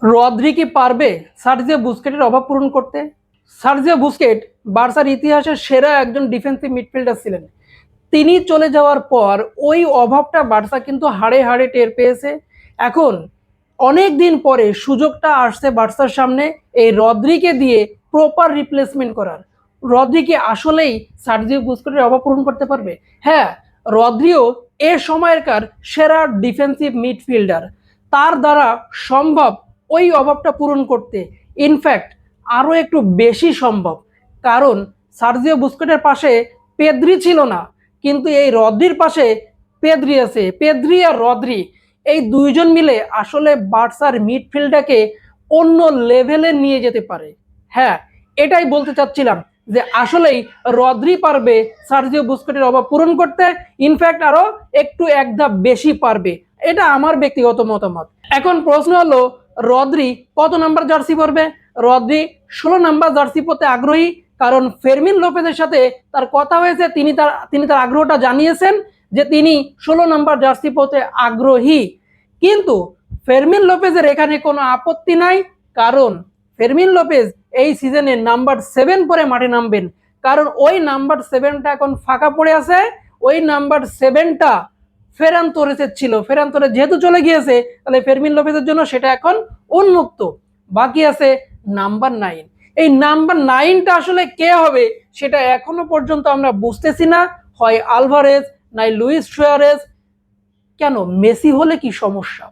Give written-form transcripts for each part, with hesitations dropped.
Rodri কি পারবে Sergio বুস্কেটের অভাব পূরণ করতে? সার্জিও বুস্কেট বার্সার ইতিহাসের সেরা একজন ডিফেন্সিভ মিডফিল্ডার ছিলেন। তিনি চলে যাওয়ার পর ওই অভাবটা বার্সা কিন্তু হাড়ে হাড়ে টের পেয়েছে। এখন অনেক দিন পরে সুযোগটা আসছে বার্সার সামনে এই রদ্রিকে দিয়ে প্রপার রিপ্লেসমেন্ট করার। রদ্রি কি আসলেই সার্জিও বুস্কেটের অভাব পূরণ করতে পারবে? হ্যাঁ, রদ্রিও এ সময়কার সেরা ডিফেন্সিভ মিডফিল্ডার। তার দ্বারা সম্ভব ওই অভাবটা পূরণ করতে। ইনফ্যাক্ট আরও একটু বেশি সম্ভব, কারণ সার্জিও বুস্কেটের পাশে পেদ্রি ছিল না, কিন্তু এই রদ্রির পাশে পেদ্রি আছে। পেদ্রি আর রদ্রি এই দুইজন মিলে আসলে বার্সার মিডফিল্ডটাকে অন্য লেভেলে নিয়ে যেতে পারে। হ্যাঁ, এটাই বলতে চাচ্ছিলাম যে আসলেই রদ্রি পারবে সার্জিও বুস্কেটের অভাব পূরণ করতে। ইনফ্যাক্ট আরো একটু এক ধাপ বেশি পারবে, এটা আমার ব্যক্তিগত মতামত। এখন প্রশ্ন হলো, রদ্রি কত নাম্বার জার্সি পরবে? রদ্রি 16 নাম্বার জার্সি পরতে আগ্রহী, কারণ ফেরমিন লোপেজের সাথে তার কথা হয়েছে, তিনি তার আগ্রহটা জানিয়েছেন যে তিনি 16 নাম্বার জার্সি পরতে আগ্রহী। কিন্তু ফেরমিন লোপেজের এখানে কোনো আপত্তি নাই, কারণ ফেরমিন লোপেজ এই সিজনে নাম্বার 7 পরে মাঠে নামবেন, কারণ ওই নাম্বার 7টা এখন ফাঁকা পড়ে আছে। ওই নাম্বার 7টা ফেরান তোরেসের ছিল, ফেরান তোরেস যেহেতু চলে গিয়েছে, তাহলে ফেরমিন লোপেজের জন্য সেটা এখন উন্মুক্ত। বাকি আছে নাম্বার 9। এই নাম্বার 9টা আসলে কে হবে সেটা এখনো পর্যন্ত আমরা বুঝতেছি না। হয় আলভারেজ, নাই লুইস সুয়ারেজ। কেন, মেসি হলে কি সমস্যা?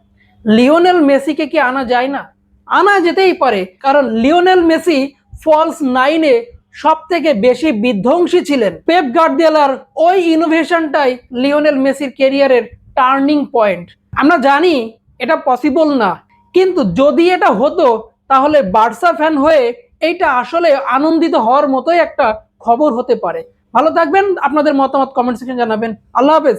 লিওনেল মেসিকে কি আনা যায় না? আনা যেতেই পারে, কারণ লিওনেল মেসি ফলস 9-এ সব থেকে বেশি বিধ্বংসী ছিলেন। পেপ গার্দিওলার ওই ইনোভেশনটাই লিওনেল মেসির ক্যারিয়ারের টার্নিং পয়েন্ট। আমরা জানি এটা পসিবল না, কিন্তু যদি এটা হতো তাহলে বার্সা ফ্যান হয়ে এইটা আসলে আনন্দিত হওয়ার মতোই একটা খবর হতে পারে। ভালো থাকবেন, আপনাদের মতামত কমেন্ট সেকশনে জানাবেন। আল্লাহ হাফেজ।